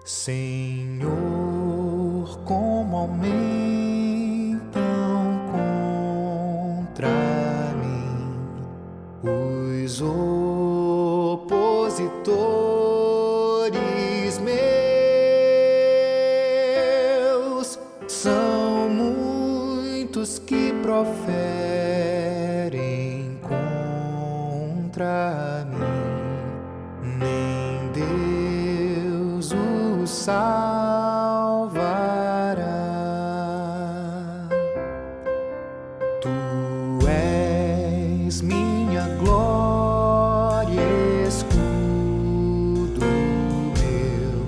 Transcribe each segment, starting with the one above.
Senhor, como aumentam contra mim os opositores meus. São muitos que proferem contra mim, nem Deus o salvará. Tu és minha glória, escudo meu,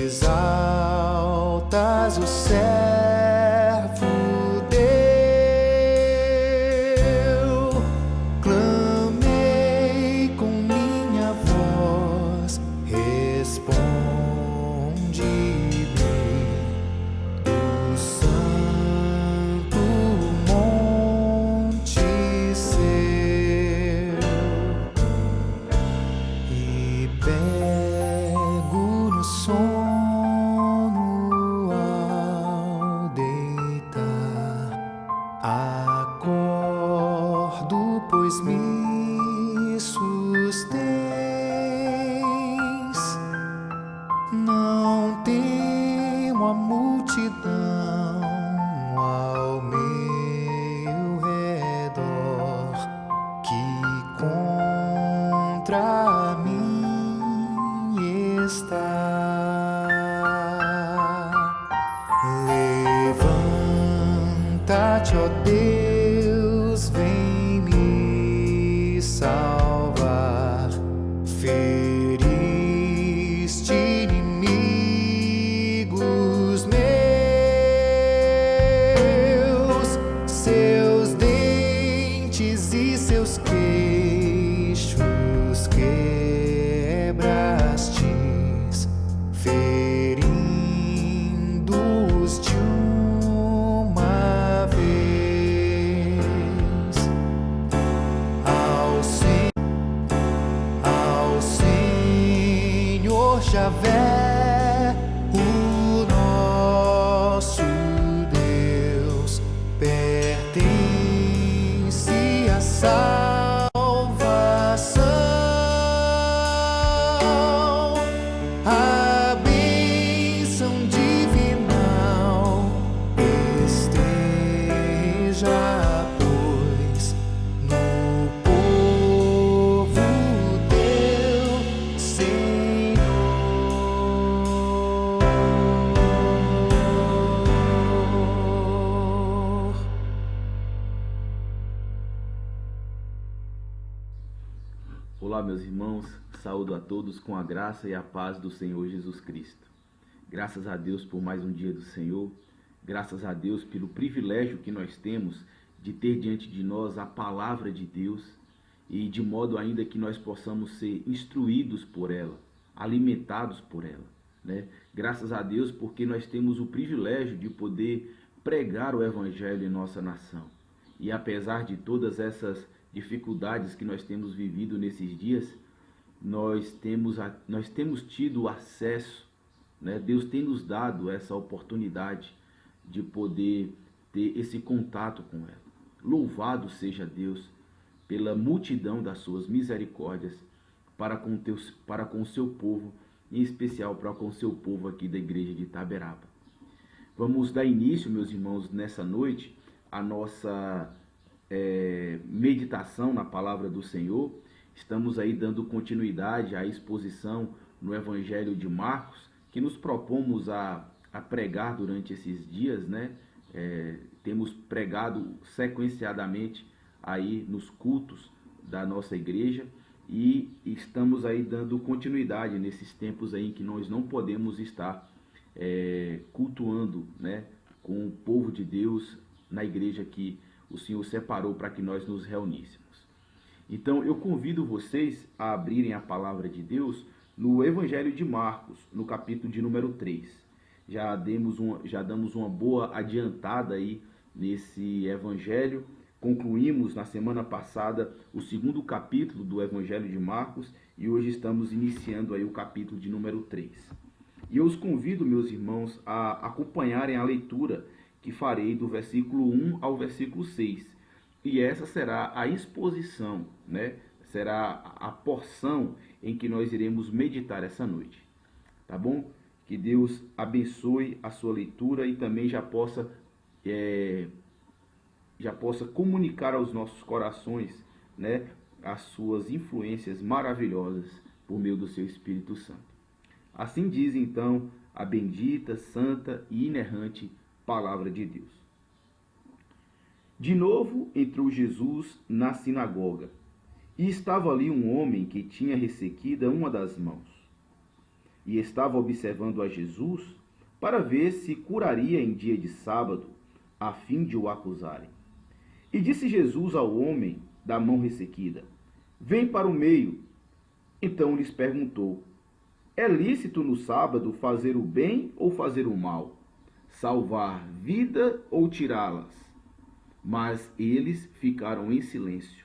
exaltas o servo teu. Clamei com minha voz, responde-me do santo monte seu, e pego no sono ao deitar. Acordo, pois me sustens. Não temo a multidão ao meu redor, que contra mim está. Levanta-te, ó Deus, vem me salvar. Feriste inimigos meus, seus dentes e seus queixos quebrastes, ferindo-os de uma vez. Ao Senhor Javé, o nosso Deus, pertence a salvação. A bênção divinal esteja, pois, no povo teu, Senhor. Olá, meus irmãos, saúdo a todos com a graça e a paz do Senhor Jesus Cristo. Graças a Deus por mais um dia do Senhor, graças a Deus pelo privilégio que nós temos de ter diante de nós a palavra de Deus, e de modo ainda que nós possamos ser instruídos por ela, alimentados por ela, né? Graças a Deus porque nós temos o privilégio de poder pregar o Evangelho em nossa nação. E apesar de todas essas dificuldades que nós temos vivido nesses dias, nós temos tido acesso, né? Deus tem nos dado essa oportunidade de poder ter esse contato com ela. Louvado seja Deus pela multidão das suas misericórdias para com o seu povo, em especial para com o seu povo aqui da igreja de Itaberaba. Vamos dar início, meus irmãos, nessa noite, a nossa meditação na palavra do Senhor. Estamos aí dando continuidade à exposição no Evangelho de Marcos, que nos propomos a pregar durante esses dias, né? Temos pregado sequenciadamente aí nos cultos da nossa igreja, e estamos aí dando continuidade nesses tempos aí em que nós não podemos estar cultuando, né, com o povo de Deus na igreja que o Senhor separou para que nós nos reuníssemos. Então eu convido vocês a abrirem a palavra de Deus no Evangelho de Marcos, no capítulo de número 3. Já damos uma boa adiantada aí nesse Evangelho. Concluímos na semana passada o segundo capítulo do Evangelho de Marcos e hoje estamos iniciando aí o capítulo de número 3. E eu os convido, meus irmãos, a acompanharem a leitura que farei do versículo 1 ao versículo 6. E essa será a exposição, né? Será a porção em que nós iremos meditar essa noite. Tá bom? Que Deus abençoe a sua leitura e também já possa comunicar aos nossos corações, né, as suas influências maravilhosas por meio do seu Espírito Santo. Assim diz então a bendita, santa e inerrante palavra de Deus. De novo entrou Jesus na sinagoga, e estava ali um homem que tinha ressequida uma das mãos. E estava observando a Jesus para ver se curaria em dia de sábado, a fim de o acusarem. E disse Jesus ao homem da mão ressequida: Vem para o meio. Então lhes perguntou: É lícito no sábado fazer o bem ou fazer o mal? Salvar vida ou tirá-las? Mas eles ficaram em silêncio.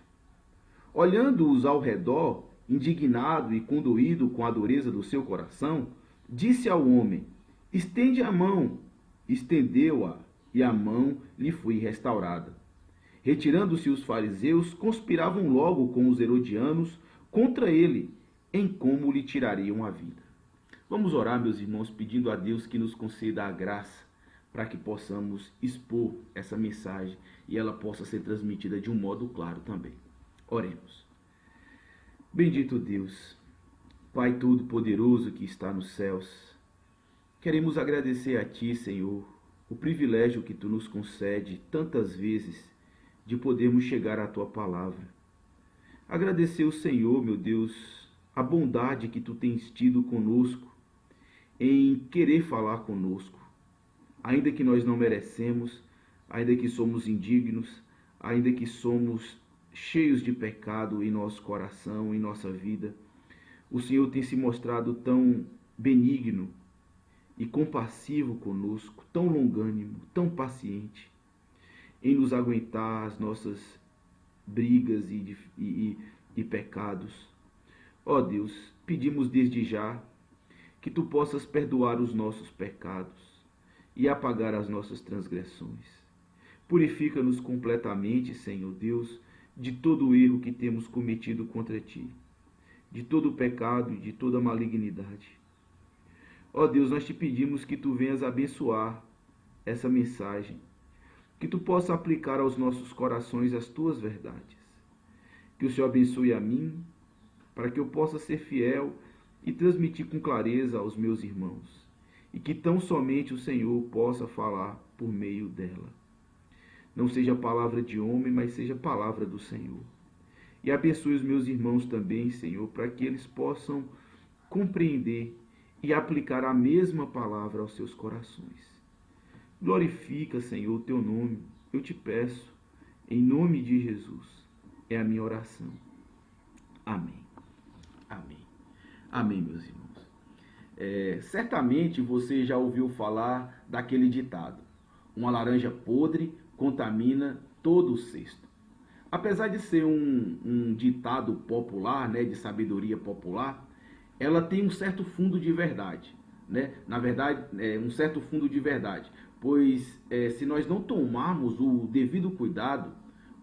Olhando-os ao redor, indignado e condoído com a dureza do seu coração, disse ao homem: Estende a mão. Estendeu-a, e a mão lhe foi restaurada. Retirando-se os fariseus, conspiravam logo com os herodianos contra ele, em como lhe tirariam a vida. Vamos orar, meus irmãos, pedindo a Deus que nos conceda a graça para que possamos expor essa mensagem e ela possa ser transmitida de um modo claro também. Oremos. Bendito Deus, Pai Todo-Poderoso que está nos céus, queremos agradecer a Ti, Senhor, o privilégio que Tu nos concede tantas vezes de podermos chegar à Tua palavra. Agradecer ao Senhor, meu Deus, a bondade que Tu tens tido conosco, em querer falar conosco, ainda que nós não merecemos, ainda que somos indignos, ainda que somos cheios de pecado em nosso coração, em nossa vida. O Senhor tem se mostrado tão benigno e compassivo conosco, tão longânimo, tão paciente, em nos aguentar as nossas brigas e pecados. Ó Deus, pedimos desde já que Tu possas perdoar os nossos pecados e apagar as nossas transgressões. Purifica-nos completamente, Senhor Deus, de todo o erro que temos cometido contra Ti, de todo o pecado e de toda a malignidade. Ó Deus, nós Te pedimos que Tu venhas abençoar essa mensagem, que Tu possa aplicar aos nossos corações as Tuas verdades. Que o Senhor abençoe a mim, para que eu possa ser fiel e transmitir com clareza aos meus irmãos, e que tão somente o Senhor possa falar por meio dela. Não seja palavra de homem, mas seja palavra do Senhor. E abençoe os meus irmãos também, Senhor, para que eles possam compreender e aplicar a mesma palavra aos seus corações. Glorifica, Senhor, o Teu nome, eu te peço, em nome de Jesus. É a minha oração. Amém. Amém. Amém, meus irmãos. Certamente você já ouviu falar daquele ditado: uma laranja podre contamina todo o cesto. Apesar de ser um ditado popular, né, de sabedoria popular, ela tem um certo fundo de verdade, né? Na verdade, um certo fundo de verdade, pois se nós não tomarmos o devido cuidado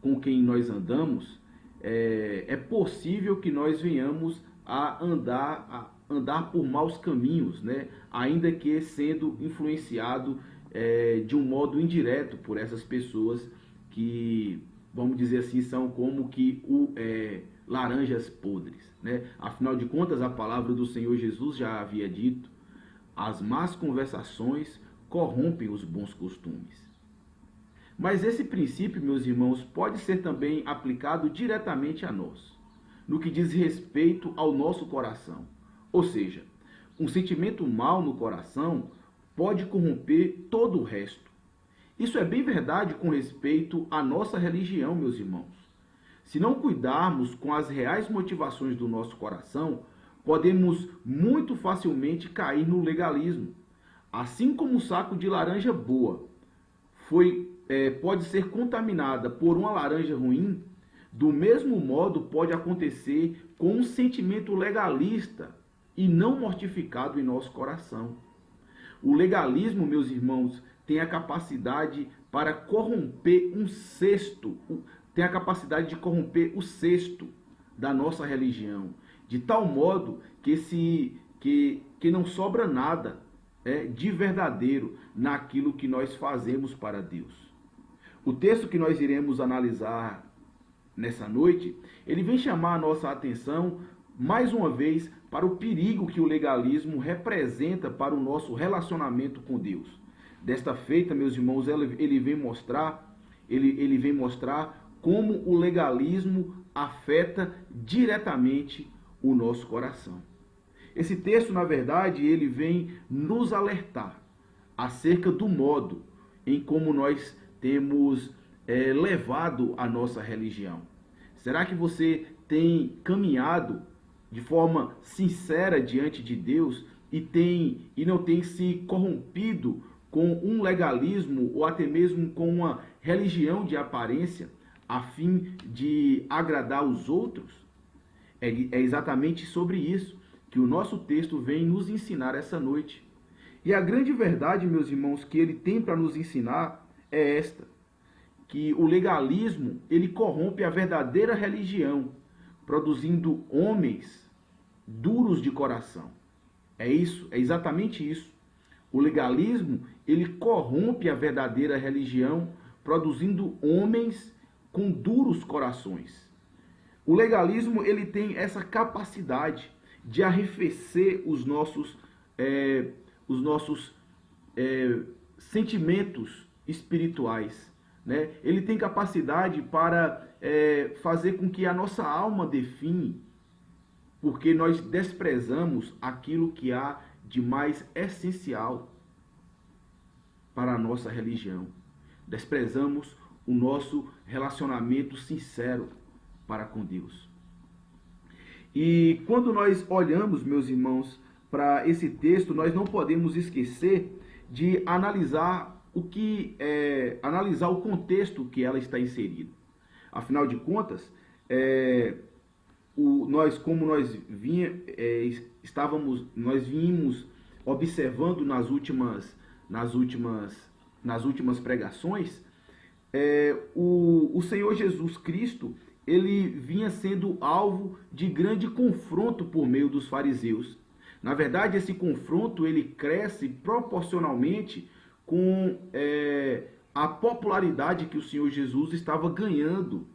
com quem nós andamos, é possível que nós venhamos a andar por maus caminhos, né? Ainda que sendo influenciado de um modo indireto por essas pessoas que, vamos dizer assim, são como que laranjas podres, né? Afinal de contas, a palavra do Senhor Jesus já havia dito: as más conversações corrompem os bons costumes. Mas esse princípio, meus irmãos, pode ser também aplicado diretamente a nós, no que diz respeito ao nosso coração. Ou seja, um sentimento mau no coração pode corromper todo o resto. Isso é bem verdade com respeito à nossa religião, meus irmãos. Se não cuidarmos com as reais motivações do nosso coração, podemos muito facilmente cair no legalismo. Assim como um saco de laranja boa pode ser contaminada por uma laranja ruim, do mesmo modo pode acontecer com um sentimento legalista e não mortificado em nosso coração. O legalismo, meus irmãos, tem a capacidade para corromper tem a capacidade de corromper o cesto da nossa religião, de tal modo que não sobra nada de verdadeiro naquilo que nós fazemos para Deus. O texto que nós iremos analisar nessa noite, ele vem chamar a nossa atenção mais uma vez para o perigo que o legalismo representa para o nosso relacionamento com Deus. Desta feita, meus irmãos, ele vem mostrar como o legalismo afeta diretamente o nosso coração. Esse texto, na verdade, ele vem nos alertar acerca do modo em como nós temos levado a nossa religião. Será que você tem caminhado de forma sincera diante de Deus e não tem se corrompido com um legalismo ou até mesmo com uma religião de aparência a fim de agradar os outros? É exatamente sobre isso que o nosso texto vem nos ensinar essa noite. E a grande verdade, meus irmãos, que ele tem para nos ensinar é esta: que o legalismo, ele corrompe a verdadeira religião, produzindo homens duros de coração. É isso, é exatamente isso. O legalismo, ele corrompe a verdadeira religião, produzindo homens com duros corações. O legalismo, ele tem essa capacidade de arrefecer os nossos sentimentos espirituais, né? Ele tem capacidade para fazer com que a nossa alma define, porque nós desprezamos aquilo que há de mais essencial para a nossa religião. Desprezamos o nosso relacionamento sincero para com Deus. E quando nós olhamos, meus irmãos, para esse texto, nós não podemos esquecer de analisar analisar o contexto que ela está inserida. Afinal de contas, nós vínhamos observando nas últimas pregações, o Senhor Jesus Cristo, ele vinha sendo alvo de grande confronto por meio dos fariseus. Na verdade, esse confronto ele cresce proporcionalmente com a popularidade que o Senhor Jesus estava ganhando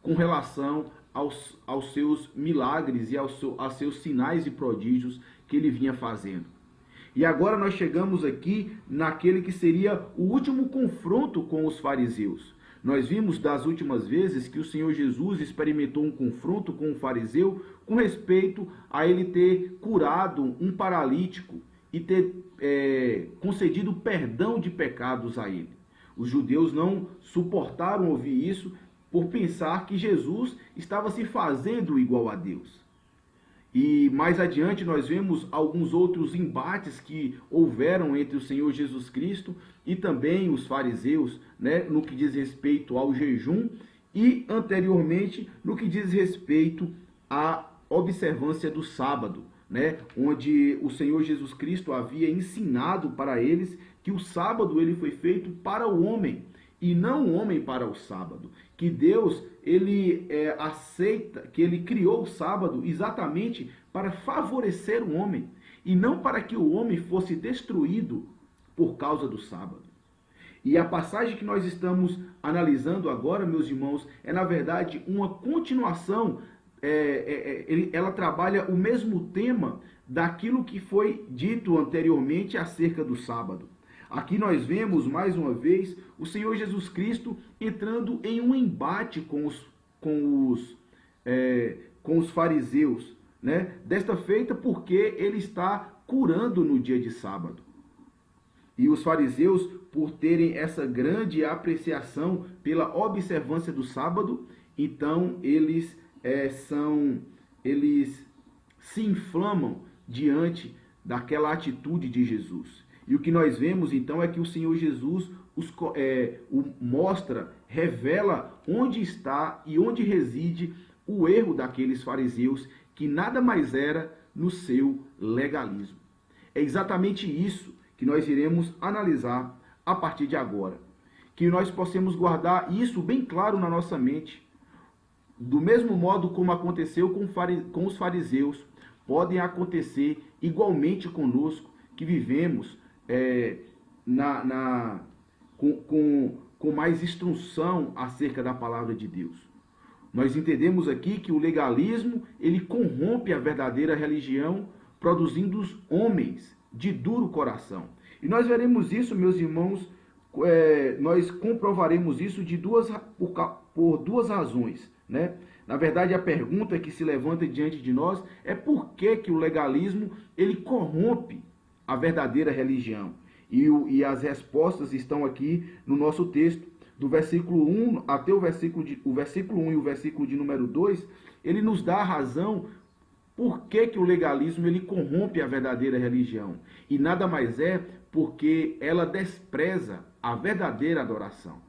com relação aos seus milagres e aos seus sinais e prodígios que ele vinha fazendo. E agora nós chegamos aqui naquele que seria o último confronto com os fariseus. Nós vimos das últimas vezes que o Senhor Jesus experimentou um confronto com um fariseu com respeito a ele ter curado um paralítico e ter concedido perdão de pecados a ele. Os judeus não suportaram ouvir isso por pensar que Jesus estava se fazendo igual a Deus. E mais adiante nós vemos alguns outros embates que houveram entre o Senhor Jesus Cristo e também os fariseus, né, no que diz respeito ao jejum e anteriormente no que diz respeito à observância do sábado, né, onde o Senhor Jesus Cristo havia ensinado para eles que o sábado ele foi feito para o homem e não o homem para o sábado, que Deus ele aceita, que ele criou o sábado exatamente para favorecer o homem e não para que o homem fosse destruído por causa do sábado. E a passagem que nós estamos analisando agora, meus irmãos, é na verdade uma continuação, ela trabalha o mesmo tema daquilo que foi dito anteriormente acerca do sábado. Aqui nós vemos, mais uma vez, o Senhor Jesus Cristo entrando em um embate com os fariseus, né? Desta feita porque ele está curando no dia de sábado. E os fariseus, por terem essa grande apreciação pela observância do sábado, então eles se inflamam diante daquela atitude de Jesus. E o que nós vemos, então, é que o Senhor Jesus mostra, revela onde está e onde reside o erro daqueles fariseus, que nada mais era no seu legalismo. É exatamente isso que nós iremos analisar a partir de agora. Que nós possamos guardar isso bem claro na nossa mente. Do mesmo modo como aconteceu com os fariseus, podem acontecer igualmente conosco, que vivemos com mais instrução acerca da palavra de Deus. Nós entendemos aqui que o legalismo, ele corrompe a verdadeira religião, produzindo os homens de duro coração. E nós veremos isso, meus irmãos, nós comprovaremos isso por duas razões, né? Na verdade, a pergunta que se levanta diante de nós é por que o legalismo ele corrompe a verdadeira religião. E as respostas estão aqui no nosso texto, do versículo 1 até o versículo 1 e o versículo de número 2, ele nos dá a razão por que o legalismo ele corrompe a verdadeira religião. E nada mais é porque ela despreza a verdadeira adoração.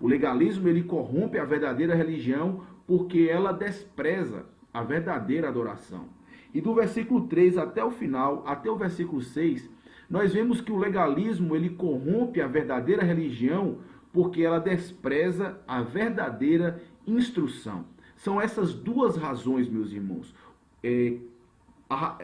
O legalismo ele corrompe a verdadeira religião porque ela despreza a verdadeira adoração. E do versículo 3 até o final, até o versículo 6, nós vemos que o legalismo ele corrompe a verdadeira religião porque ela despreza a verdadeira instrução. São essas duas razões, meus irmãos.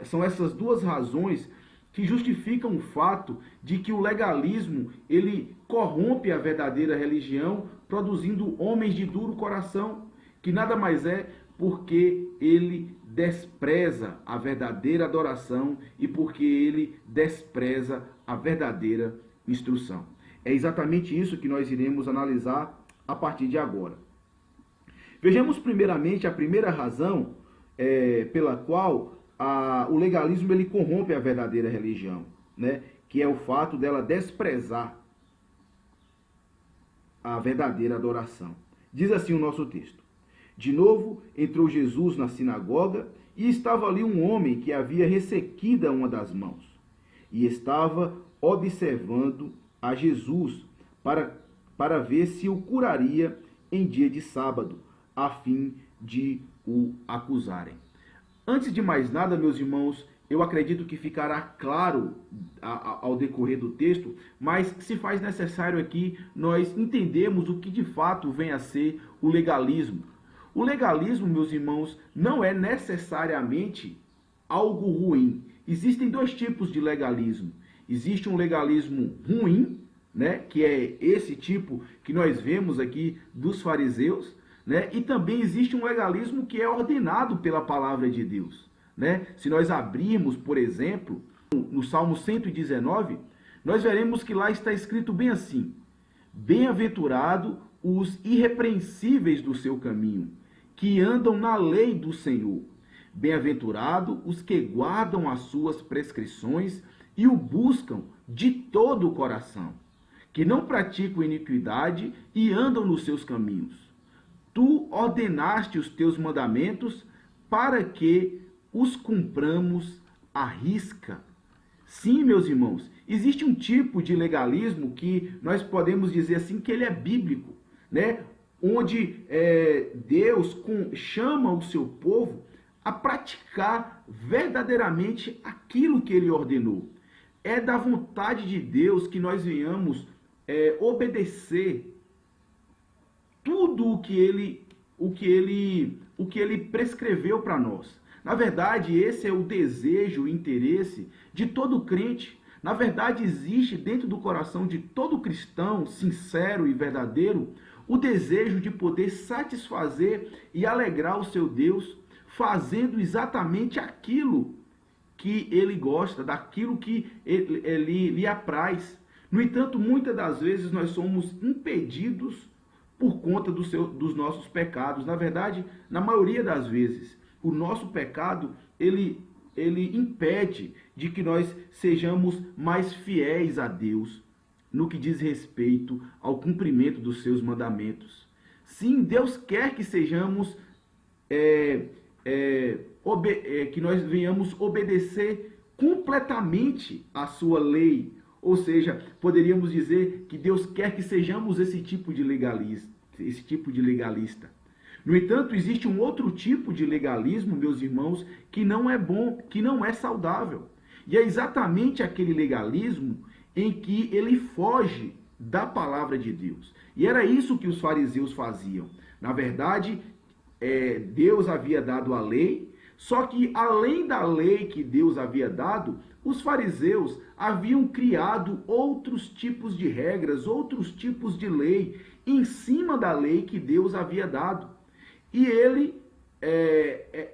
São essas duas razões que justificam o fato de que o legalismo ele corrompe a verdadeira religião, produzindo homens de duro coração, que nada mais é porque ele despreza a verdadeira adoração e porque ele despreza a verdadeira instrução. É exatamente isso que nós iremos analisar a partir de agora. Vejamos primeiramente a primeira razão pela qual o legalismo ele corrompe a verdadeira religião, né? Que é o fato dela desprezar a verdadeira adoração. Diz assim o nosso texto: de novo entrou Jesus na sinagoga e estava ali um homem que havia ressequida uma das mãos e estava observando a Jesus para ver se o curaria em dia de sábado, a fim de o acusarem. Antes de mais nada, meus irmãos, eu acredito que ficará claro ao decorrer do texto, mas se faz necessário aqui nós entendermos o que de fato vem a ser o legalismo. O legalismo, meus irmãos, não é necessariamente algo ruim. Existem dois tipos de legalismo. Existe um legalismo ruim, né, que é esse tipo que nós vemos aqui dos fariseus, né, e também existe um legalismo que é ordenado pela palavra de Deus, né? Se nós abrirmos, por exemplo, no Salmo 119, nós veremos que lá está escrito bem assim: bem-aventurado os irrepreensíveis do seu caminho, que andam na lei do Senhor. Bem-aventurado os que guardam as suas prescrições e o buscam de todo o coração, que não praticam iniquidade e andam nos seus caminhos. Tu ordenaste os teus mandamentos para que os cumpramos à risca. Sim, meus irmãos, existe um tipo de legalismo que nós podemos dizer assim que ele é bíblico, né? Onde Deus chama o seu povo a praticar verdadeiramente aquilo que ele ordenou. É da vontade de Deus que nós venhamos obedecer tudo o que ele prescreveu para nós. Na verdade, esse é o desejo, o interesse de todo crente. Na verdade, existe dentro do coração de todo cristão sincero e verdadeiro o desejo de poder satisfazer e alegrar o seu Deus, fazendo exatamente aquilo que ele gosta, daquilo que ele lhe apraz. No entanto, muitas das vezes nós somos impedidos por conta dos nossos pecados. Na verdade, na maioria das vezes, o nosso pecado, ele impede de que nós sejamos mais fiéis a Deus no que diz respeito ao cumprimento dos seus mandamentos. Sim, Deus quer que sejamos, que nós venhamos obedecer completamente a sua lei. Ou seja, poderíamos dizer que Deus quer que sejamos esse tipo de legalista. No entanto, existe um outro tipo de legalismo, meus irmãos, que não é bom, que não é saudável. E é exatamente aquele legalismo em que ele foge da palavra de Deus. E era isso que os fariseus faziam. Na verdade, Deus havia dado a lei, só que além da lei que Deus havia dado, os fariseus haviam criado outros tipos de regras, outros tipos de lei, em cima da lei que Deus havia dado. E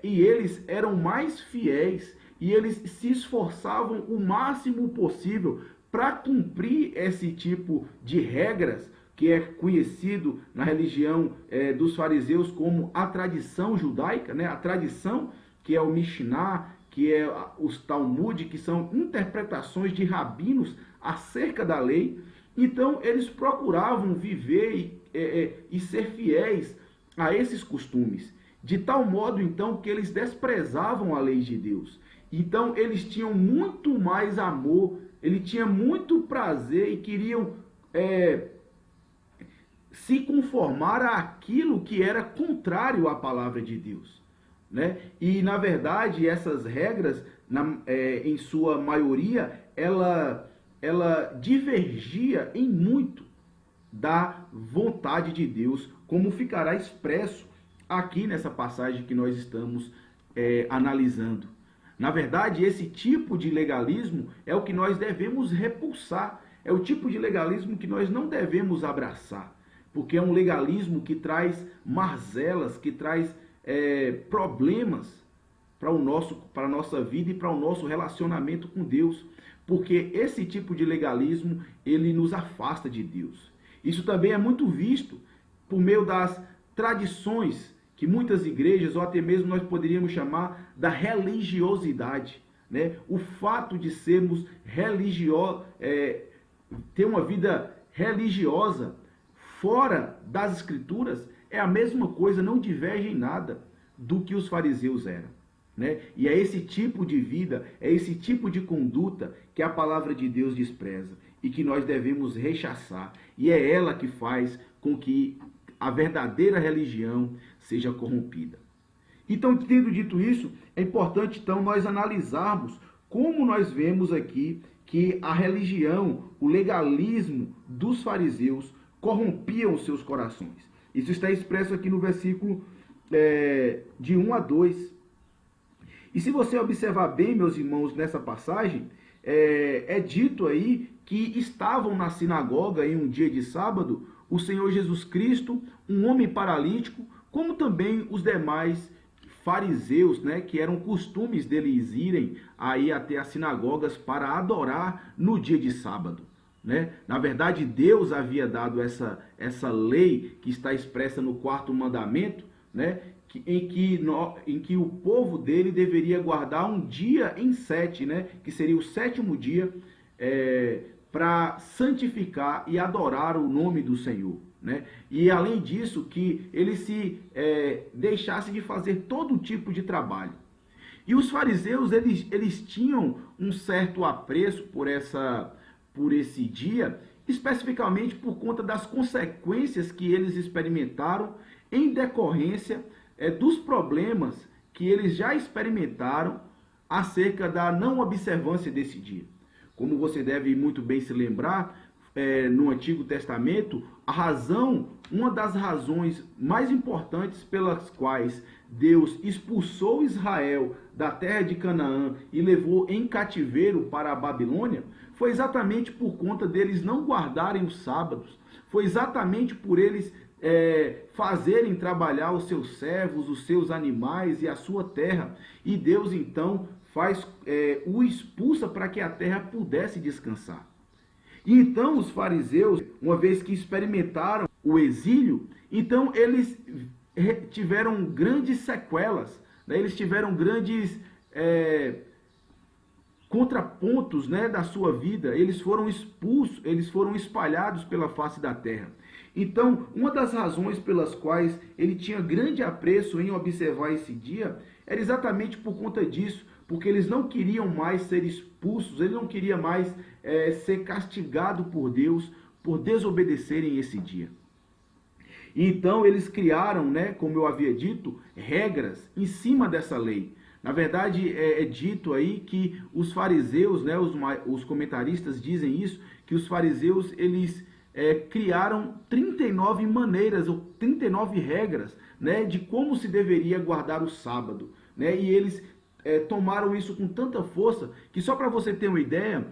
eles eram mais fiéis e eles se esforçavam o máximo possível para cumprir esse tipo de regras, que é conhecido na religião dos fariseus como a tradição judaica, né? A tradição, que é o Mishnah, que é os Talmud, que são interpretações de rabinos acerca da lei. Então, eles procuravam viver e ser fiéis a esses costumes, de tal modo, então, que eles desprezavam a lei de Deus. Então, eles tinham muito mais amor, eles tinham muito prazer e queriam se conformar àquilo que era contrário à palavra de Deus, né? E, na verdade, essas regras, em sua maioria, ela divergia em muito da vontade de Deus, como ficará expresso aqui nessa passagem que nós estamos analisando. Na verdade, esse tipo de legalismo é o que nós devemos repulsar, é o tipo de legalismo que nós não devemos abraçar, porque é um legalismo que traz mazelas, que traz problemas para a nossa vida e para o nosso relacionamento com Deus, porque esse tipo de legalismo, ele nos afasta de Deus. Isso também é muito visto por meio das tradições que muitas igrejas, ou até mesmo nós poderíamos chamar da religiosidade, né? O fato de sermos religiosos, ter uma vida religiosa fora das Escrituras, é a mesma coisa, não diverge em nada do que os fariseus eram, né? E é esse tipo de vida, é esse tipo de conduta que a palavra de Deus despreza e que nós devemos rechaçar. E é ela que faz com que a verdadeira religião seja corrompida. Então, tendo dito isso, é importante então nós analisarmos como nós vemos aqui que a religião, o legalismo dos fariseus corrompiam os seus corações. Isso está expresso aqui no versículo de 1 a 2. E se você observar bem, meus irmãos, nessa passagem, é dito aí que estavam na sinagoga em um dia de sábado o Senhor Jesus Cristo, um homem paralítico, como também os demais fariseus, né, que eram costumes deles irem aí até as sinagogas para adorar no dia de sábado, né? Na verdade, Deus havia dado essa lei que está expressa no 4º mandamento, né, em que o povo dele deveria guardar um dia em 7, né, que seria o 7º dia, para santificar e adorar o nome do Senhor, né? E além disso, que ele se deixasse de fazer todo tipo de trabalho. E os fariseus, eles tinham um certo apreço por esse dia, especificamente por conta das consequências que eles experimentaram em decorrência dos problemas que eles já experimentaram acerca da não observância desse dia. Como você deve muito bem se lembrar, no Antigo Testamento, uma das razões mais importantes pelas quais Deus expulsou Israel da terra de Canaã e levou em cativeiro para a Babilônia, foi exatamente por conta deles não guardarem os sábados, foi exatamente por eles fazerem trabalhar os seus servos, os seus animais e a sua terra. E Deus então o expulsa para que a terra pudesse descansar. E então os fariseus, uma vez que experimentaram o exílio, então eles tiveram grandes sequelas, né? Eles tiveram grandes contrapontos, né, da sua vida. Eles foram expulsos, eles foram espalhados pela face da terra. Então, uma das razões pelas quais ele tinha grande apreço em observar esse dia era exatamente por conta disso, porque eles não queriam mais ser expulsos, eles não queriam mais ser castigados por Deus por desobedecerem esse dia. E então eles criaram, né, como eu havia dito, regras em cima dessa lei. Na verdade, é dito aí que os fariseus, né, os comentaristas dizem isso, que os fariseus, eles criaram 39 maneiras, ou 39 regras, né, de como se deveria guardar o sábado, né, e eles tomaram isso com tanta força, que só para você ter uma ideia,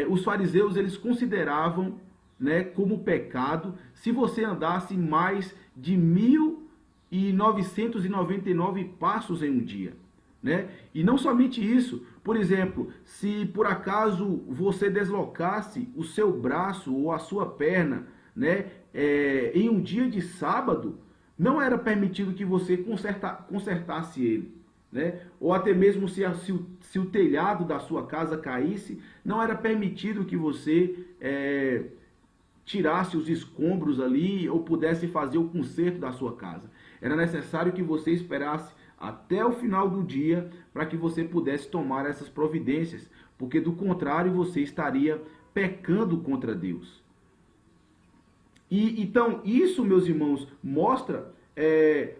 os fariseus, eles consideravam, né, como pecado se você andasse mais de 1.999 passos em um dia, né? E não somente isso, por exemplo, se por acaso você deslocasse o seu braço ou a sua perna, né, em um dia de sábado, não era permitido que você consertasse ele, né? Ou até mesmo se o telhado da sua casa caísse, não era permitido que você tirasse os escombros ali ou pudesse fazer o conserto da sua casa. Era necessário que você esperasse até o final do dia para que você pudesse tomar essas providências, porque do contrário você estaria pecando contra Deus. E então isso, meus irmãos, mostra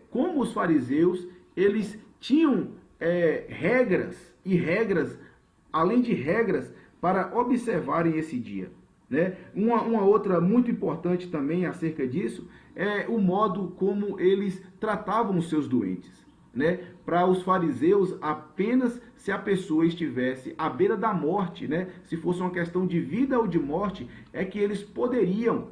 como os fariseus, eles tinham regras e regras, além de regras, para observarem esse dia, né? Uma outra muito importante também acerca disso é o modo como eles tratavam os seus doentes, né? Para os fariseus, apenas se a pessoa estivesse à beira da morte, né? Se fosse uma questão de vida ou de morte, é que eles poderiam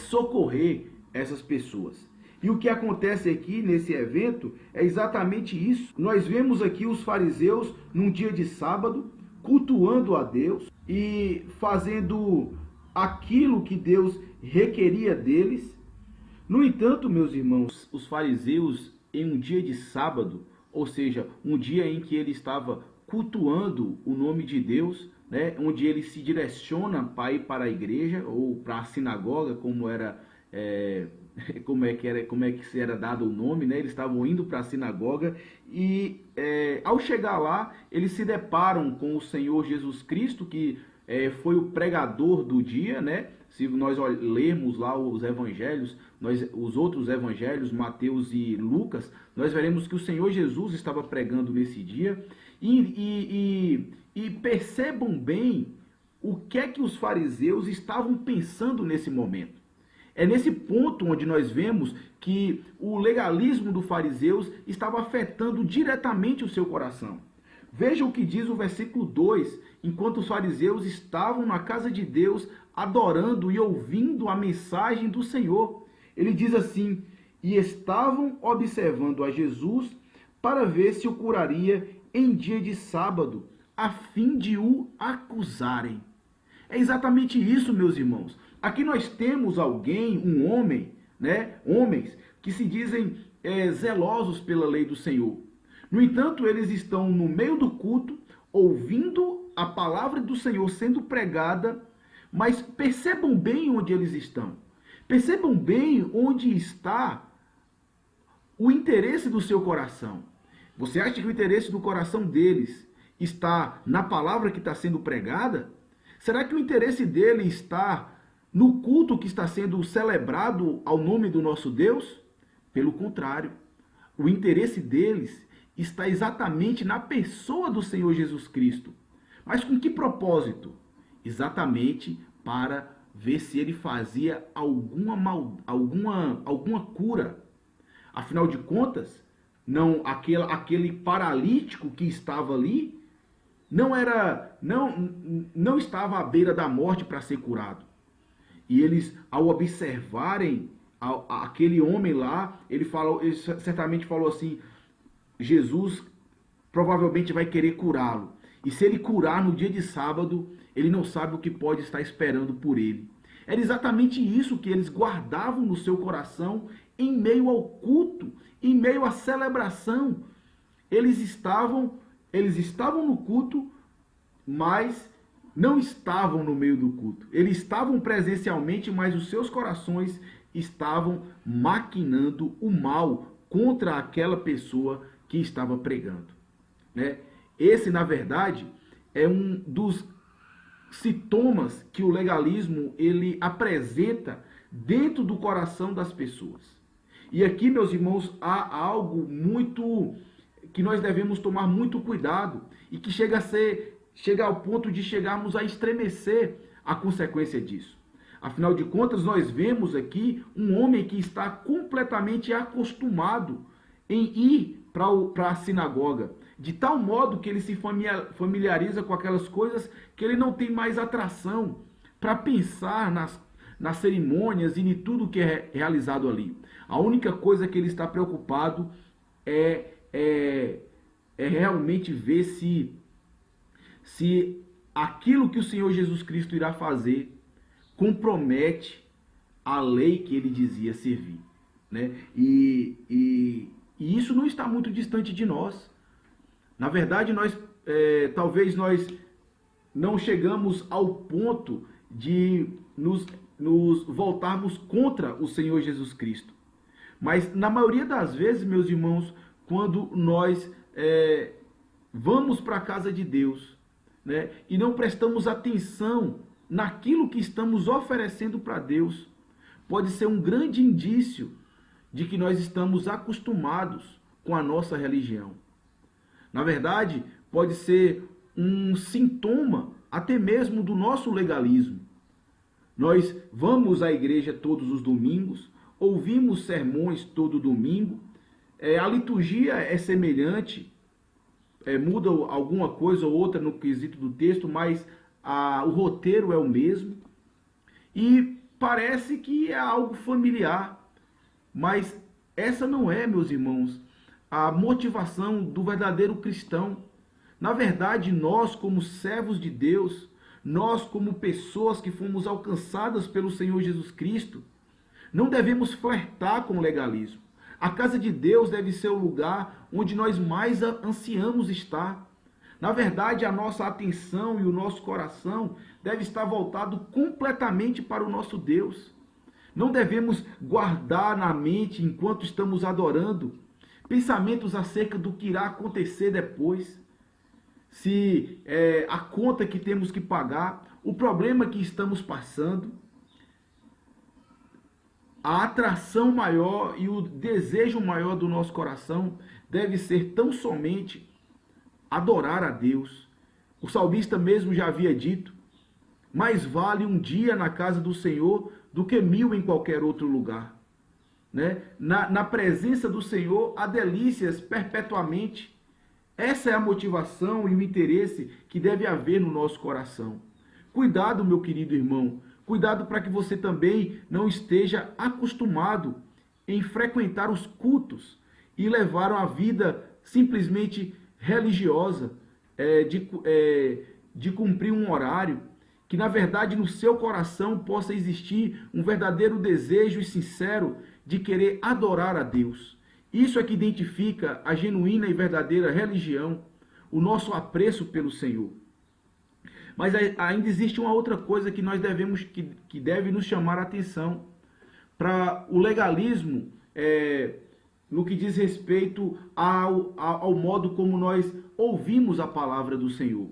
socorrer essas pessoas. E o que acontece aqui nesse evento é exatamente isso. Nós vemos aqui os fariseus num dia de sábado, cultuando a Deus e fazendo aquilo que Deus requeria deles. No entanto, meus irmãos, os fariseus em um dia de sábado, ou seja, um dia em que ele estava cultuando o nome de Deus, né, onde ele se direciona para ir para a igreja ou para a sinagoga, como é que se era dado o nome, né? Eles estavam indo para a sinagoga e ao chegar lá, eles se deparam com o Senhor Jesus Cristo, que foi o pregador do dia, né? Se nós lermos lá os evangelhos, os outros evangelhos, Mateus e Lucas, nós veremos que o Senhor Jesus estava pregando nesse dia. E percebam bem o que é que os fariseus estavam pensando nesse momento. É nesse ponto onde nós vemos que o legalismo dos fariseus estava afetando diretamente o seu coração. Veja o que diz o versículo 2, enquanto os fariseus estavam na casa de Deus, adorando e ouvindo a mensagem do Senhor. Ele diz assim: e estavam observando a Jesus para ver se o curaria em dia de sábado, a fim de o acusarem. É exatamente isso, meus irmãos. Aqui nós temos alguém, um homem, né? Homens que se dizem zelosos pela lei do Senhor. No entanto, eles estão no meio do culto, ouvindo a palavra do Senhor sendo pregada, mas percebam bem onde eles estão. Percebam bem onde está o interesse do seu coração. Você acha que o interesse do coração deles está na palavra que está sendo pregada? Será que o interesse dele está no culto que está sendo celebrado ao nome do nosso Deus? Pelo contrário, o interesse deles está exatamente na pessoa do Senhor Jesus Cristo. Mas com que propósito? Exatamente para ver se ele fazia alguma cura. Afinal de contas, aquele paralítico que estava ali não estava à beira da morte para ser curado. E eles, ao observarem aquele homem lá, ele certamente falou assim: Jesus provavelmente vai querer curá-lo. E se ele curar no dia de sábado, ele não sabe o que pode estar esperando por ele. Era exatamente isso que eles guardavam no seu coração em meio ao culto, em meio à celebração. Eles estavam no culto, mas não estavam no meio do culto. Eles estavam presencialmente, mas os seus corações estavam maquinando o mal contra aquela pessoa que estava pregando, né? Esse, na verdade, é um dos sintomas que o legalismo ele apresenta dentro do coração das pessoas. E aqui, meus irmãos, há algo muito que nós devemos tomar muito cuidado e que chega ao ponto de chegarmos a estremecer a consequência disso. Afinal de contas, nós vemos aqui um homem que está completamente acostumado em ir para a sinagoga, de tal modo que ele se familiariza com aquelas coisas que ele não tem mais atração para pensar nas cerimônias e em tudo que é realizado ali. A única coisa que ele está preocupado é realmente ver se aquilo que o Senhor Jesus Cristo irá fazer compromete a lei que ele dizia servir, né? E isso não está muito distante de nós. Na verdade, talvez nós não chegamos ao ponto de nos voltarmos contra o Senhor Jesus Cristo. Mas na maioria das vezes, meus irmãos, quando nós vamos para a casa de Deus, né, e não prestamos atenção naquilo que estamos oferecendo para Deus, pode ser um grande indício de que nós estamos acostumados com a nossa religião. Na verdade, pode ser um sintoma até mesmo do nosso legalismo. Nós vamos à igreja todos os domingos, ouvimos sermões todo domingo, a liturgia é semelhante, muda alguma coisa ou outra no quesito do texto, mas o roteiro é o mesmo. E parece que é algo familiar, mas essa não é, meus irmãos, a motivação do verdadeiro cristão. Na verdade, nós como servos de Deus, nós como pessoas que fomos alcançadas pelo Senhor Jesus Cristo, não devemos flertar com o legalismo. A casa de Deus deve ser o lugar onde nós mais ansiamos estar. Na verdade, a nossa atenção e o nosso coração deve estar voltado completamente para o nosso Deus. Não devemos guardar na mente, enquanto estamos adorando, pensamentos acerca do que irá acontecer depois. Se a conta que temos que pagar, o problema que estamos passando. A atração maior e o desejo maior do nosso coração deve ser tão somente adorar a Deus. O salmista mesmo já havia dito: mais vale um dia na casa do Senhor do que 1000 em qualquer outro lugar. Né? Na presença do Senhor há delícias perpetuamente. Essa é a motivação e o interesse que deve haver no nosso coração. Cuidado, meu querido irmão. Cuidado para que você também não esteja acostumado em frequentar os cultos e levar uma vida simplesmente religiosa, de cumprir um horário, que na verdade no seu coração possa existir um verdadeiro desejo e sincero de querer adorar a Deus. Isso é que identifica a genuína e verdadeira religião, o nosso apreço pelo Senhor. Mas ainda existe uma outra coisa que nós que deve nos chamar a atenção. Para o legalismo, no que diz respeito ao modo como nós ouvimos a palavra do Senhor.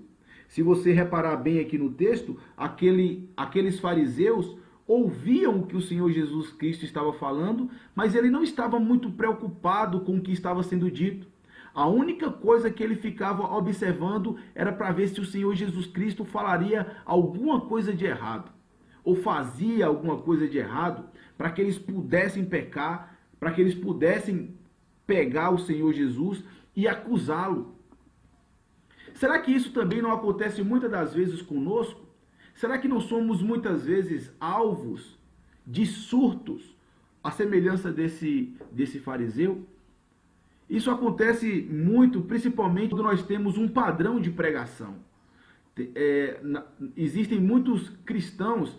Se você reparar bem aqui no texto, aqueles fariseus ouviam o que o Senhor Jesus Cristo estava falando, mas ele não estava muito preocupado com o que estava sendo dito. A única coisa que ele ficava observando era para ver se o Senhor Jesus Cristo falaria alguma coisa de errado, ou fazia alguma coisa de errado, para que eles pudessem pecar, para que eles pudessem pegar o Senhor Jesus e acusá-lo. Será que isso também não acontece muitas das vezes conosco? Será que não somos muitas vezes alvos de surtos, à semelhança desse fariseu? Isso acontece muito, principalmente quando nós temos um padrão de pregação. Existem muitos cristãos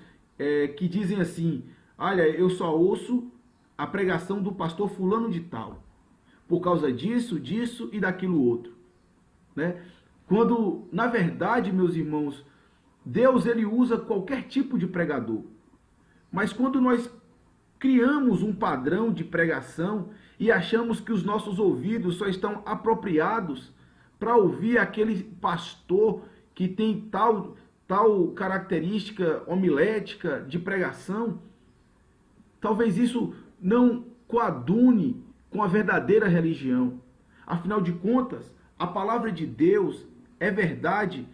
que dizem assim: olha, eu só ouço a pregação do pastor fulano de tal, por causa disso, disso e daquilo outro. Né? Quando, na verdade, meus irmãos, Deus ele usa qualquer tipo de pregador. Mas quando nós criamos um padrão de pregação e achamos que os nossos ouvidos só estão apropriados para ouvir aquele pastor que tem tal característica homilética de pregação, talvez isso não coadune com a verdadeira religião. Afinal de contas, a palavra de Deus é verdade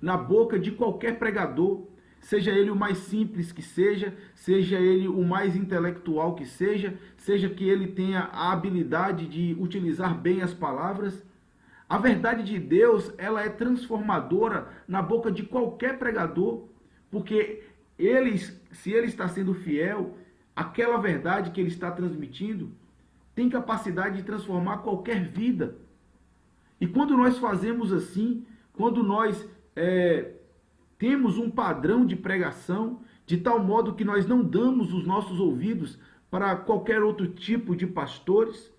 na boca de qualquer pregador, seja ele o mais simples que seja ele o mais intelectual que seja que ele tenha a habilidade de utilizar bem as palavras. A verdade de Deus, ela é transformadora na boca de qualquer pregador, porque se ele está sendo fiel, aquela verdade que ele está transmitindo tem capacidade de transformar qualquer vida. E quando nós fazemos assim, quando nós temos um padrão de pregação, de tal modo que nós não damos os nossos ouvidos para qualquer outro tipo de pastores,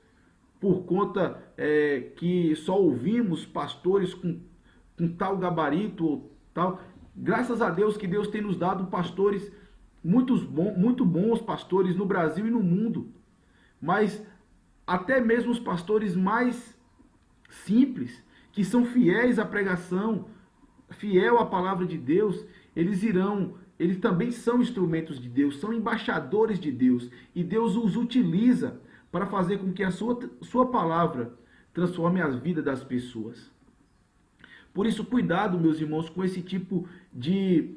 por conta que só ouvimos pastores com tal gabarito ou tal. Graças a Deus que Deus tem nos dado pastores muito bons pastores no Brasil e no mundo. Mas até mesmo os pastores mais simples, que são fiéis à pregação, fiel à palavra de Deus, eles também são instrumentos de Deus, são embaixadores de Deus, e Deus os utiliza para fazer com que a sua palavra transforme a vida das pessoas. Por isso, cuidado, meus irmãos, com esse tipo de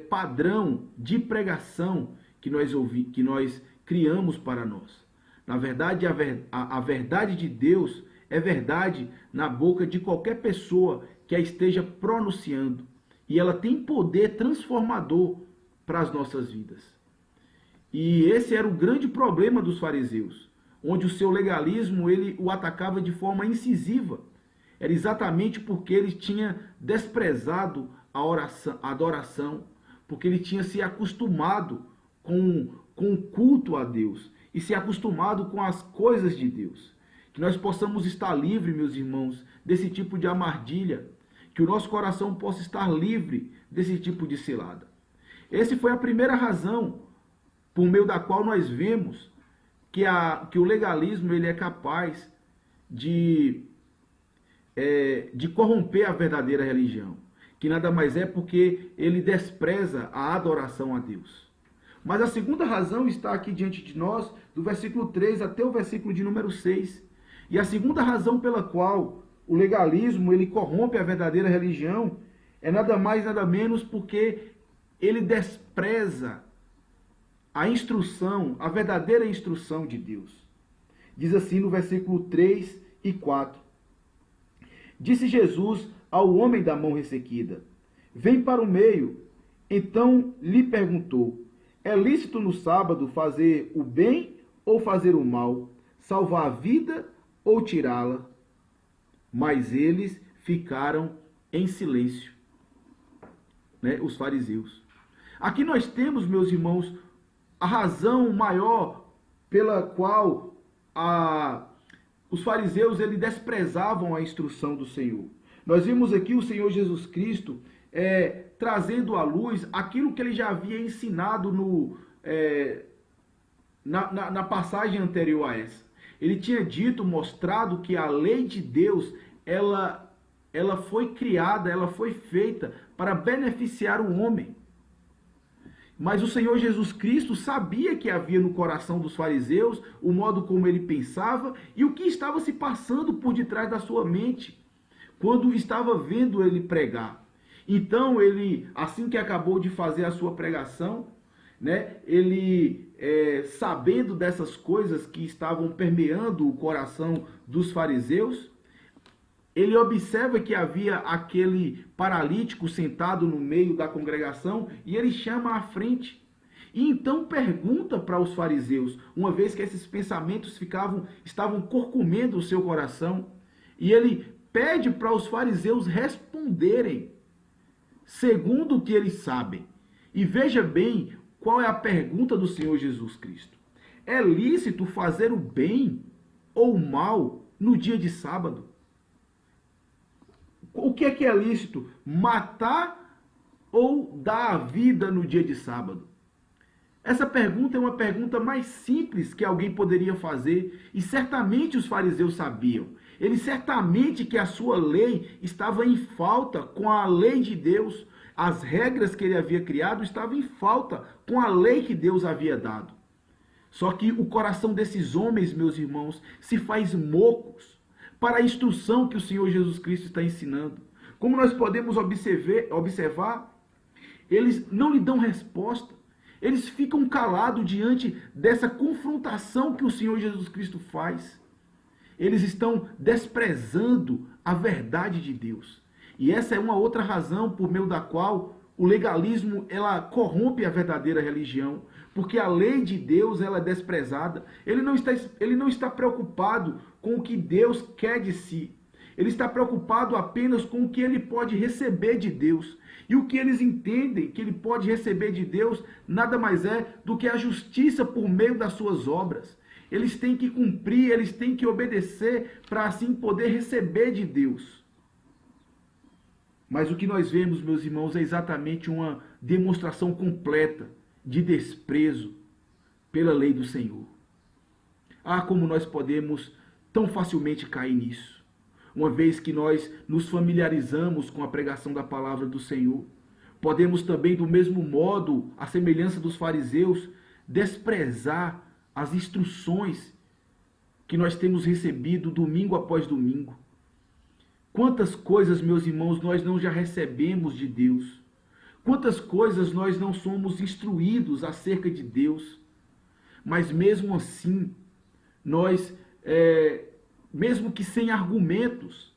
padrão de pregação que nós criamos para nós. Na verdade, a verdade de Deus é verdade na boca de qualquer pessoa que a esteja pronunciando. E ela tem poder transformador para as nossas vidas. E esse era o grande problema dos fariseus, onde o seu legalismo ele o atacava de forma incisiva. Era exatamente porque ele tinha desprezado a adoração, porque ele tinha se acostumado com o culto a Deus e se acostumado com as coisas de Deus. Que nós possamos estar livres, meus irmãos, desse tipo de armadilha, que o nosso coração possa estar livre desse tipo de cilada. Essa foi a primeira razão por meio da qual nós vemos que o legalismo ele é capaz de corromper a verdadeira religião, que nada mais é porque ele despreza a adoração a Deus. Mas a segunda razão está aqui diante de nós, do versículo 3 até o versículo de número 6. E a segunda razão pela qual o legalismo ele corrompe a verdadeira religião é nada mais, nada menos porque ele despreza a instrução, a verdadeira instrução de Deus. Diz assim no versículo 3 e 4. Disse Jesus ao homem da mão ressequida: vem para o meio. Então lhe perguntou: é lícito no sábado fazer o bem ou fazer o mal, salvar a vida ou tirá-la? Mas eles ficaram em silêncio, os fariseus. Aqui nós temos, meus irmãos, a razão maior pela qual os fariseus eles desprezavam a instrução do Senhor. Nós vimos aqui o Senhor Jesus Cristo trazendo à luz aquilo que ele já havia ensinado na passagem anterior a essa. Ele tinha dito, mostrado que a lei de Deus, ela foi criada, ela foi feita para beneficiar o homem. Mas o Senhor Jesus Cristo sabia que havia no coração dos fariseus o modo como ele pensava e o que estava se passando por detrás da sua mente quando estava vendo ele pregar. Então ele, assim que acabou de fazer a sua pregação, ele sabendo dessas coisas que estavam permeando o coração dos fariseus, ele observa que havia aquele paralítico sentado no meio da congregação e ele chama à frente. E então pergunta para os fariseus, uma vez que esses pensamentos estavam corcomendo o seu coração, e ele pede para os fariseus responderem segundo o que eles sabem. E veja bem qual é a pergunta do Senhor Jesus Cristo. É lícito fazer o bem ou o mal no dia de sábado? O que é lícito? Matar ou dar a vida no dia de sábado? Essa pergunta é uma pergunta mais simples que alguém poderia fazer, e certamente os fariseus sabiam. Eles certamente que a sua lei estava em falta com a lei de Deus. As regras que ele havia criado estavam em falta com a lei que Deus havia dado. Só que o coração desses homens, meus irmãos, se faz mocos para a instrução que o Senhor Jesus Cristo está ensinando. Como nós podemos observar, eles não lhe dão resposta. Eles ficam calados diante dessa confrontação que o Senhor Jesus Cristo faz. Eles estão desprezando a verdade de Deus. E essa é uma outra razão por meio da qual o legalismo ela corrompe a verdadeira religião. Porque a lei de Deus ela é desprezada. Ele não está preocupado com o que Deus quer de si. Ele está preocupado apenas com o que ele pode receber de Deus. E o que eles entendem que ele pode receber de Deus nada mais é do que a justiça por meio das suas obras. Eles têm que cumprir, eles têm que obedecer para assim poder receber de Deus. Mas o que nós vemos, meus irmãos, é exatamente uma demonstração completa de desprezo pela lei do Senhor. Ah, como nós podemos tão facilmente cair nisso. Uma vez que nós nos familiarizamos com a pregação da palavra do Senhor, podemos também, do mesmo modo, à semelhança dos fariseus, desprezar as instruções que nós temos recebido domingo após domingo. Quantas coisas, meus irmãos, nós não já recebemos de Deus? Quantas coisas nós não somos instruídos acerca de Deus? Mas mesmo assim, nós, mesmo que sem argumentos,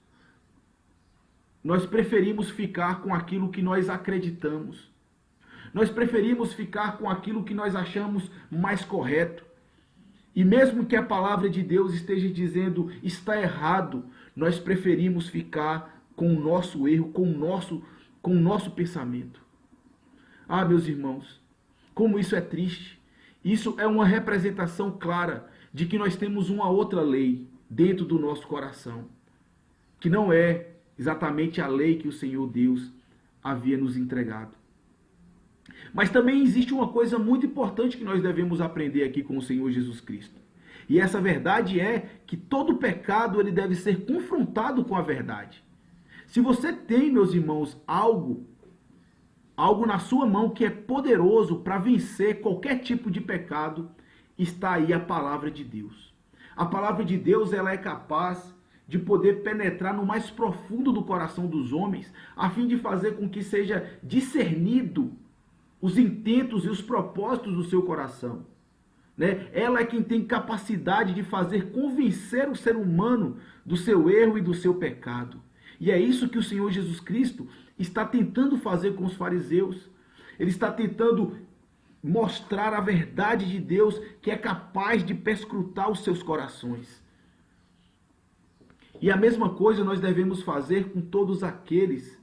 nós preferimos ficar com aquilo que nós acreditamos. Nós preferimos ficar com aquilo que nós achamos mais correto. E mesmo que a palavra de Deus esteja dizendo está errado, nós preferimos ficar com o nosso erro, com o nosso pensamento. Ah, meus irmãos, como isso é triste. Isso é uma representação clara de que nós temos uma outra lei dentro do nosso coração, que não é exatamente a lei que o Senhor Deus havia nos entregado. Mas também existe uma coisa muito importante que nós devemos aprender aqui com o Senhor Jesus Cristo. E essa verdade é que todo pecado ele deve ser confrontado com a verdade. Se você tem, meus irmãos, algo na sua mão que é poderoso para vencer qualquer tipo de pecado, está aí a palavra de Deus. A palavra de Deus ela é capaz de poder penetrar no mais profundo do coração dos homens, a fim de fazer com que seja discernido os intentos e os propósitos do seu coração. Né? Ela é quem tem capacidade de fazer convencer o ser humano do seu erro e do seu pecado. E é isso que o Senhor Jesus Cristo está tentando fazer com os fariseus. Ele está tentando mostrar a verdade de Deus que é capaz de perscrutar os seus corações. E a mesma coisa nós devemos fazer com todos aqueles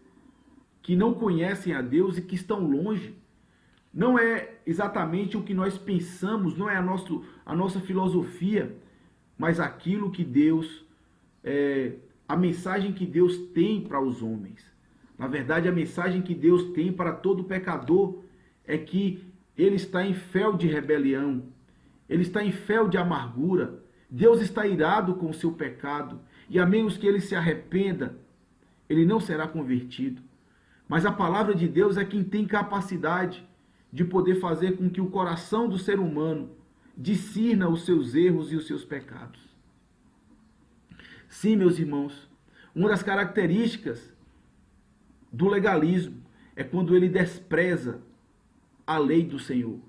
que não conhecem a Deus e que estão longe. Não é exatamente o que nós pensamos, não é a nossa filosofia, mas aquilo que Deus, a mensagem que Deus tem para os homens. Na verdade, a mensagem que Deus tem para todo pecador é que ele está em fel de rebelião, ele está em fel de amargura, Deus está irado com o seu pecado, e a menos que ele se arrependa, ele não será convertido. Mas a palavra de Deus é quem tem capacidade de poder fazer com que o coração do ser humano discirna os seus erros e os seus pecados. Sim, meus irmãos, uma das características do legalismo é quando ele despreza a lei do Senhor.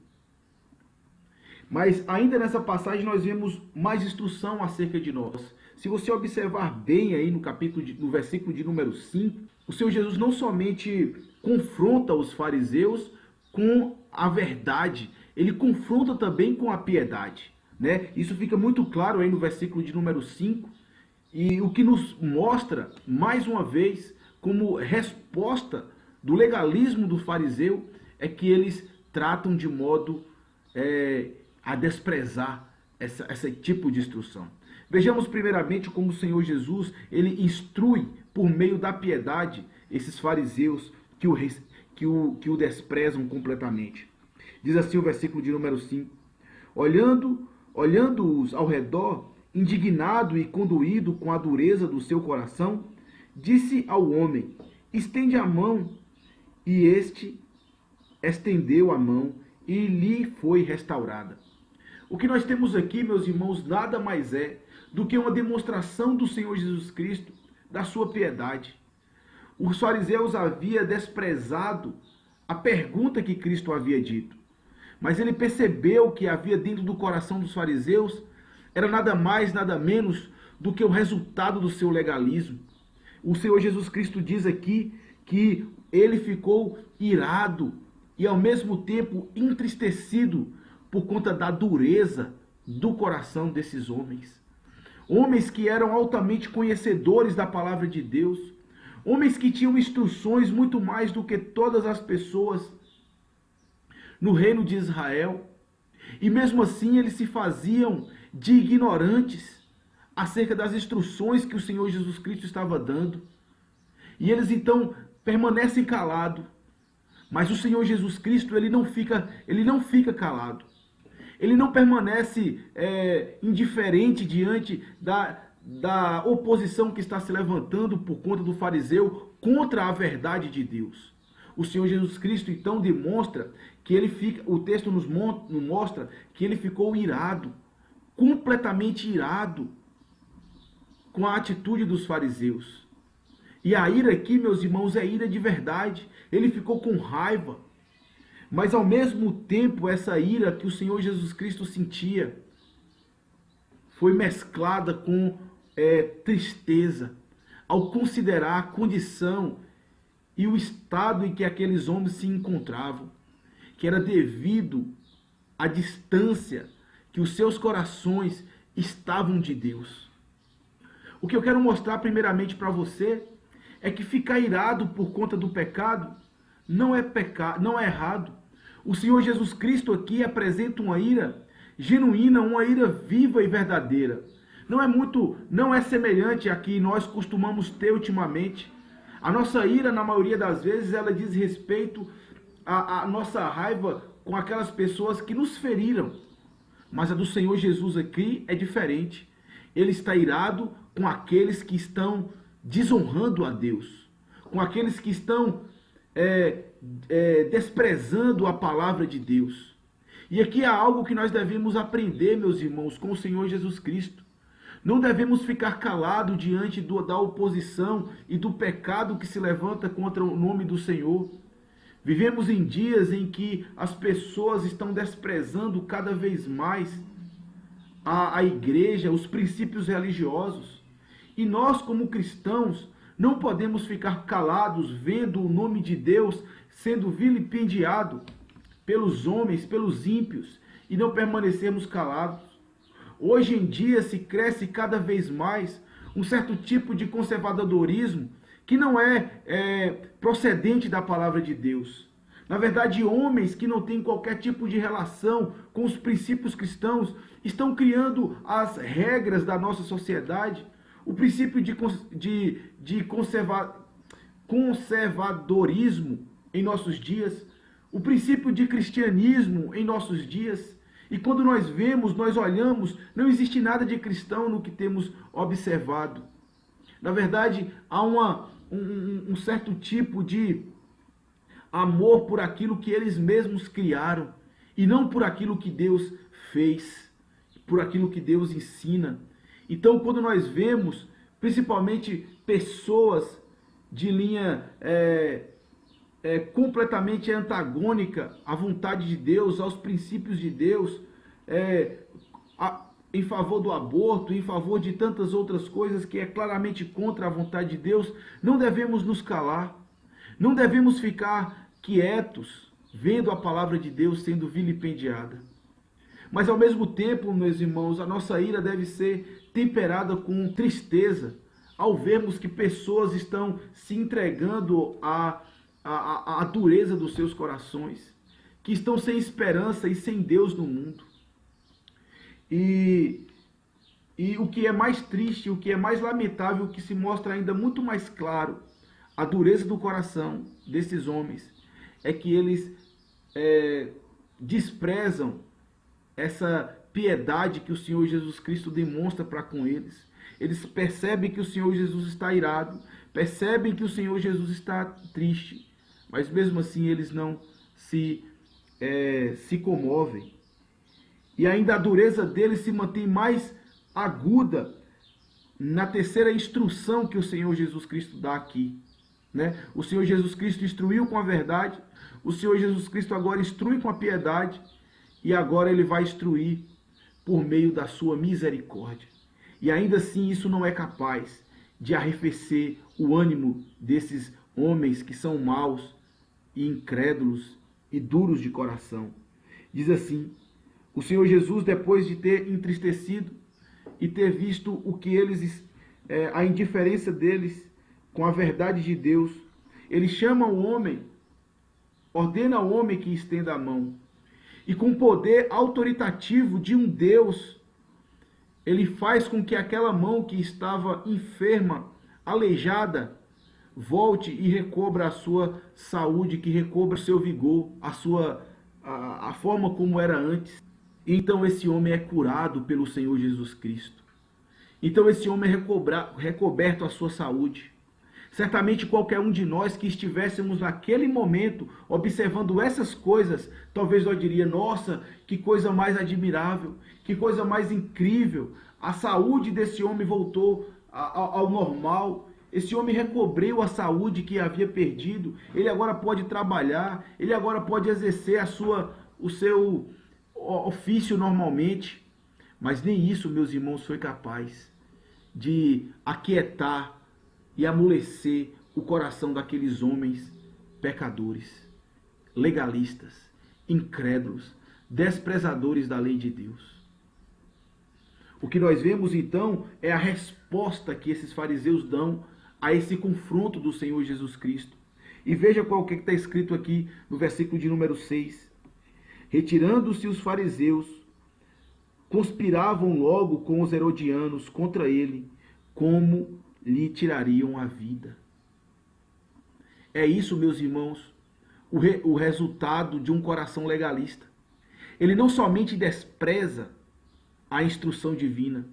Mas ainda nessa passagem nós vemos mais instrução acerca de nós. Se você observar bem aí no versículo de número 5, o Senhor Jesus não somente confronta os fariseus com a verdade, ele confronta também com a piedade. Né? Isso fica muito claro aí no versículo de número 5, e o que nos mostra, mais uma vez, como resposta do legalismo do fariseu, é que eles tratam de modo a desprezar esse tipo de instrução. Vejamos primeiramente como o Senhor Jesus ele instrui por meio da piedade esses fariseus que o desprezam completamente. Diz assim o versículo de número 5. Olhando-os ao redor, indignado e conduído com a dureza do seu coração, disse ao homem, estende a mão, e este estendeu a mão e lhe foi restaurada. O que nós temos aqui, meus irmãos, nada mais é do que uma demonstração do Senhor Jesus Cristo, da sua piedade. Os fariseus haviam desprezado a pergunta que Cristo havia dito, mas ele percebeu que havia dentro do coração dos fariseus era nada mais, nada menos do que o resultado do seu legalismo. O Senhor Jesus Cristo diz aqui que ele ficou irado e ao mesmo tempo entristecido por conta da dureza do coração desses homens. Homens que eram altamente conhecedores da palavra de Deus, homens que tinham instruções muito mais do que todas as pessoas no reino de Israel, e mesmo assim eles se faziam de ignorantes acerca das instruções que o Senhor Jesus Cristo estava dando. E eles então permanecem calados. Mas o Senhor Jesus Cristo, ele não fica calado. Ele não permanece indiferente diante da oposição que está se levantando por conta do fariseu contra a verdade de Deus. O Senhor Jesus Cristo então demonstra que o texto nos mostra que ele ficou irado, completamente irado com a atitude dos fariseus. E a ira aqui, meus irmãos, é ira de verdade. Ele ficou com raiva. Mas ao mesmo tempo, essa ira que o Senhor Jesus Cristo sentia foi mesclada com tristeza, ao considerar a condição e o estado em que aqueles homens se encontravam, que era devido à distância que os seus corações estavam de Deus. O que eu quero mostrar primeiramente para você é que ficar irado por conta do pecado não é pecado, não é errado. O Senhor Jesus Cristo aqui apresenta uma ira genuína, uma ira viva e verdadeira. Não é semelhante a que nós costumamos ter ultimamente. A nossa ira, na maioria das vezes, ela diz respeito à nossa raiva com aquelas pessoas que nos feriram. Mas a do Senhor Jesus aqui é diferente. Ele está irado com aqueles que estão desonrando a Deus, com aqueles que estão desprezando a palavra de Deus. E aqui há algo que nós devemos aprender, meus irmãos, com o Senhor Jesus Cristo. Não devemos ficar calados diante da oposição e do pecado que se levanta contra o nome do Senhor. Vivemos em dias em que as pessoas estão desprezando cada vez mais a igreja, os princípios religiosos. E nós, como cristãos, não podemos ficar calados vendo o nome de Deus sendo vilipendiado pelos homens, pelos ímpios, e não permanecermos calados. Hoje em dia se cresce cada vez mais um certo tipo de conservadorismo que não é procedente da palavra de Deus. Na verdade, homens que não têm qualquer tipo de relação com os princípios cristãos estão criando as regras da nossa sociedade, o princípio de conservadorismo em nossos dias, o princípio de cristianismo em nossos dias. E quando nós vemos, nós olhamos, não existe nada de cristão no que temos observado. Na verdade, há um certo tipo de amor por aquilo que eles mesmos criaram, e não por aquilo que Deus fez, por aquilo que Deus ensina. Então, quando nós vemos, principalmente pessoas de linha completamente antagônica à vontade de Deus, aos princípios de Deus, em favor do aborto, em favor de tantas outras coisas que é claramente contra a vontade de Deus, não devemos nos calar, não devemos ficar quietos, vendo a palavra de Deus sendo vilipendiada. Mas ao mesmo tempo, meus irmãos, a nossa ira deve ser temperada com tristeza, ao vermos que pessoas estão se entregando à dureza dos seus corações, que estão sem esperança e sem Deus no mundo. E o que é mais triste, o que é mais lamentável, o que se mostra ainda muito mais claro, a dureza do coração desses homens, é que eles desprezam essa piedade que o Senhor Jesus Cristo demonstra para com eles. Eles percebem que o Senhor Jesus está irado, percebem que o Senhor Jesus está triste, mas mesmo assim eles não se comovem. E ainda a dureza dele se mantém mais aguda na terceira instrução que o Senhor Jesus Cristo dá aqui, né? O Senhor Jesus Cristo instruiu com a verdade, o Senhor Jesus Cristo agora instrui com a piedade, e agora ele vai instruir por meio da sua misericórdia. E ainda assim isso não é capaz de arrefecer o ânimo desses homens que são maus e incrédulos e duros de coração. Diz assim: o Senhor Jesus, depois de ter entristecido e ter visto o que eles, a indiferença deles com a verdade de Deus, ele chama o homem, ordena ao homem que estenda a mão. E com o poder autoritativo de um Deus, ele faz com que aquela mão que estava enferma, aleijada, volte e recobra a sua saúde, que recobra o seu vigor, a forma como era antes. Então esse homem é curado pelo Senhor Jesus Cristo. Então esse homem é recoberto a sua saúde. Certamente qualquer um de nós que estivéssemos naquele momento observando essas coisas, talvez nós diria: nossa, que coisa mais admirável, que coisa mais incrível. A saúde desse homem voltou ao normal. Esse homem recobrou a saúde que havia perdido. Ele agora pode trabalhar, ele agora pode exercer o seu ofício normalmente. Mas nem isso, meus irmãos, foi capaz de aquietar e amolecer o coração daqueles homens pecadores, legalistas, incrédulos, desprezadores da lei de Deus. O que nós vemos então é a resposta que esses fariseus dão a esse confronto do Senhor Jesus Cristo. E veja qual que está escrito aqui no versículo de número 6. Retirando-se os fariseus, conspiravam logo com os herodianos contra ele, como lhe tirariam a vida. É isso, meus irmãos, o resultado de um coração legalista. Ele não somente despreza a instrução divina,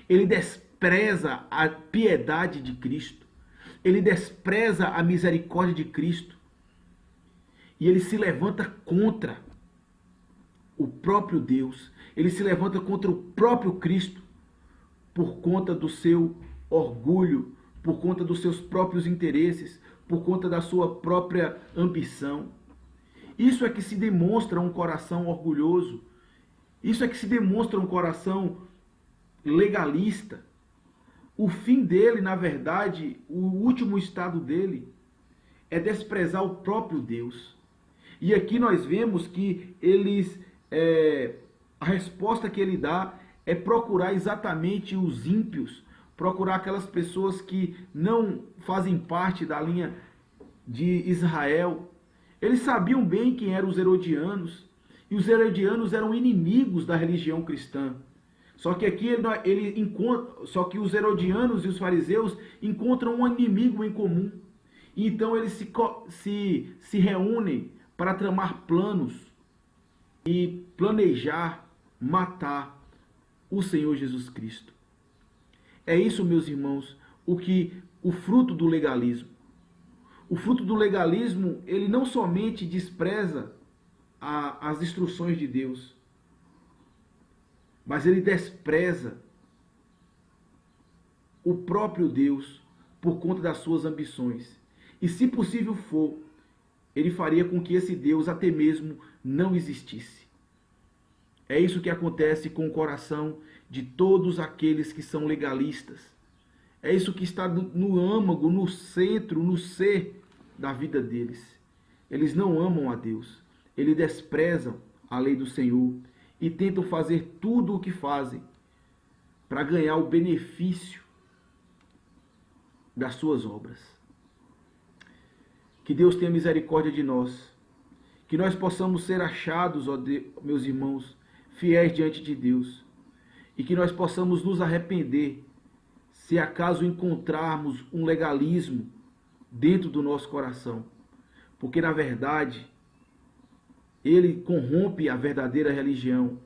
ele despreza a piedade de Cristo, ele despreza a misericórdia de Cristo, e ele se levanta contra o próprio Deus, ele se levanta contra o próprio Cristo, por conta do seu orgulho, por conta dos seus próprios interesses, por conta da sua própria ambição. Isso é que se demonstra um coração orgulhoso. Isso é que se demonstra um coração legalista. O fim dele, na verdade, o último estado dele, é desprezar o próprio Deus. E aqui nós vemos que a resposta que ele dá é procurar exatamente os ímpios, procurar aquelas pessoas que não fazem parte da linha de Israel. Eles sabiam bem quem eram os herodianos, e os herodianos eram inimigos da religião cristã. Só que aqui só que os herodianos e os fariseus encontram um inimigo em comum. E então eles se reúnem para tramar planos e planejar matar o Senhor Jesus Cristo. É isso, meus irmãos, o fruto do legalismo. O fruto do legalismo, ele não somente despreza as instruções de Deus, mas ele despreza o próprio Deus por conta das suas ambições. E se possível for, ele faria com que esse Deus até mesmo não existisse. É isso que acontece com o coração de todos aqueles que são legalistas. É isso que está no âmago, no centro, no ser da vida deles. Eles não amam a Deus. Eles desprezam a lei do Senhor e tentam fazer tudo o que fazem para ganhar o benefício das suas obras. Que Deus tenha misericórdia de nós. Que nós possamos ser achados, ó Deus, meus irmãos, fiéis diante de Deus. E que nós possamos nos arrepender se acaso encontrarmos um legalismo dentro do nosso coração. Porque, na verdade, ele corrompe a verdadeira religião,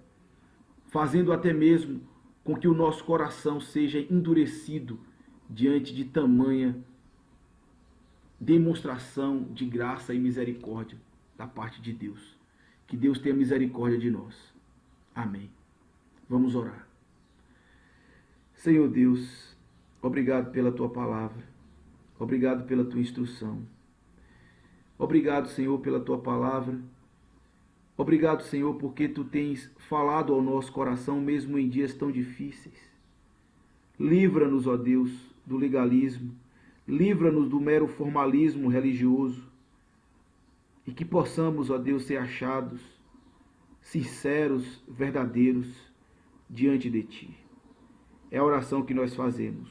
fazendo até mesmo com que o nosso coração seja endurecido diante de tamanha demonstração de graça e misericórdia da parte de Deus. Que Deus tenha misericórdia de nós. Amém. Vamos orar. Senhor Deus, obrigado pela tua palavra. Obrigado pela tua instrução. Obrigado, Senhor, pela tua palavra. Obrigado, Senhor, porque tu tens falado ao nosso coração mesmo em dias tão difíceis. Livra-nos, ó Deus, do legalismo. Livra-nos do mero formalismo religioso. E que possamos, ó Deus, ser achados sinceros, verdadeiros diante de ti. É a oração que nós fazemos.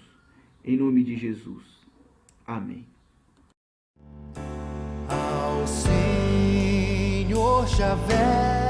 Em nome de Jesus. Amém. Ao Senhor Javé